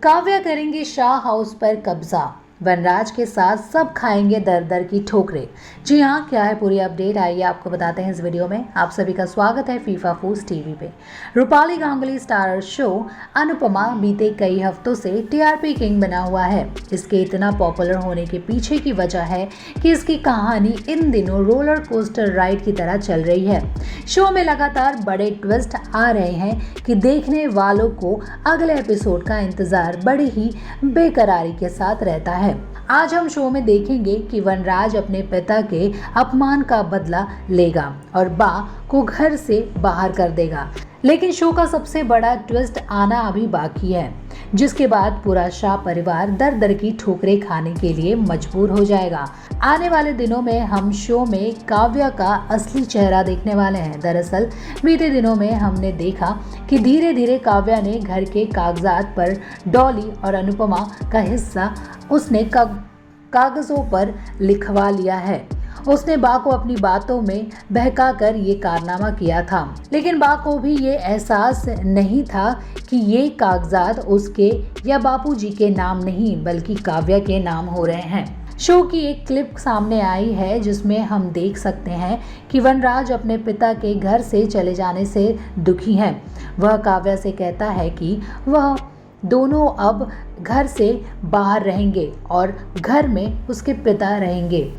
काव्या करेंगे शाह हाउस पर कब्जा, वनराज के साथ सब खाएंगे दर दर की ठोकरें। जी हाँ, क्या है पूरी अपडेट, आइए आपको बताते हैं इस वीडियो में। आप सभी का स्वागत है फीफा फूड्स टीवी पे। रूपाली गांगुली स्टारर शो अनुपमा बीते कई हफ्तों से टीआरपी किंग बना हुआ है। इसके इतना पॉपुलर होने के पीछे की वजह है कि इसकी कहानी इन दिनों रोलर कोस्टर राइड की तरह चल रही है। शो में लगातार बड़े ट्विस्ट आ रहे हैं कि देखने वालों को अगले एपिसोड का इंतजार बड़ी ही बेकरारी के साथ रहता है। आज हम शो में देखेंगे कि वनराज अपने पिता के अपमान का बदला लेगा और बा को घर से बाहर कर देगा। लेकिन शो का सबसे बड़ा ट्विस्ट आना अभी बाकी है, जिसके बाद पूरा शाह परिवार दर दर की ठोकरें खाने के लिए मजबूर हो जाएगा। आने वाले दिनों में हम शो में काव्या का असली चेहरा देखने वाले हैं। दरअसल बीते दिनों में हमने देखा कि धीरे धीरे काव्या ने घर के कागजात पर डॉली और अनुपमा का हिस्सा उसने कागजों पर लिखवा लिया है। उसने बा को अपनी बातों में बहकाकर ये कारनामा किया था, लेकिन बा को भी ये एहसास नहीं था कि ये कागजात उसके या बापूजी के नाम नहीं बल्कि काव्या के नाम हो रहे हैं। शो की एक क्लिप सामने आई है जिसमें हम देख सकते हैं कि वनराज अपने पिता के घर से चले जाने से दुखी हैं। वह काव्या से कहता है कि वह दोनों अब घर से बाहर रहेंगे और घर में उसके पिता रहेंगे।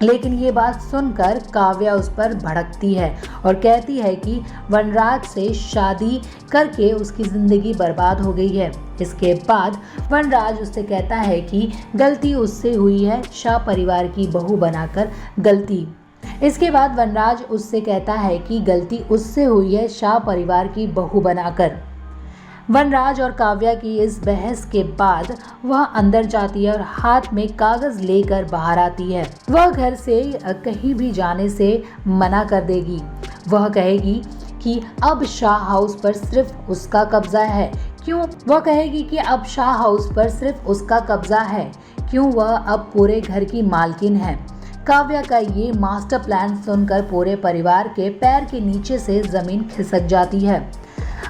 लेकिन ये बात सुनकर काव्या उस पर भड़कती है और कहती है कि वनराज से शादी करके उसकी ज़िंदगी बर्बाद हो गई है। इसके बाद वनराज उससे कहता है कि गलती उससे हुई है, शाह परिवार की बहू बनाकर गलती। इसके बाद वनराज उससे कहता है कि गलती उससे हुई है, शाह परिवार की बहू बनाकर। वनराज और काव्या की इस बहस के बाद वह अंदर जाती है और हाथ में कागज लेकर बाहर आती है। वह घर से कहीं भी जाने से मना कर देगी। वह कहेगी कि अब शाह हाउस पर सिर्फ उसका कब्जा है। वह कहेगी कि अब शाह हाउस पर सिर्फ उसका कब्जा है, क्यों वह अब पूरे घर की मालकिन है। काव्या का ये मास्टर प्लान सुनकर पूरे परिवार के पैर के नीचे से जमीन खिसक जाती है।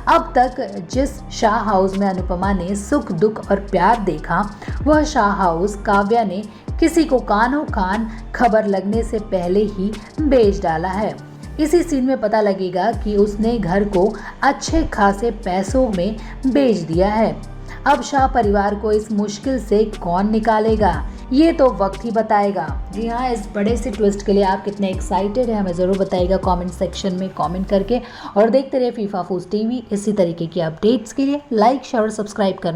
अब तक जिस शाह हाउस में अनुपमा ने सुख दुख और प्यार देखा, वह शाह हाउस काव्या ने किसी को कानों कान खबर लगने से पहले ही बेच डाला है। इसी सीन में पता लगेगा कि उसने घर को अच्छे खासे पैसों में बेच दिया है। अब शाह परिवार को इस मुश्किल से कौन निकालेगा, ये तो वक्त ही बताएगा। जी हाँ, इस बड़े से ट्विस्ट के लिए आप कितने एक्साइटेड हैं हमें ज़रूर बताइएगा कमेंट सेक्शन में कमेंट करके। और देखते रहिए फीफा फूड्स टीवी। इसी तरीके की अपडेट्स के लिए लाइक शेयर और सब्सक्राइब करना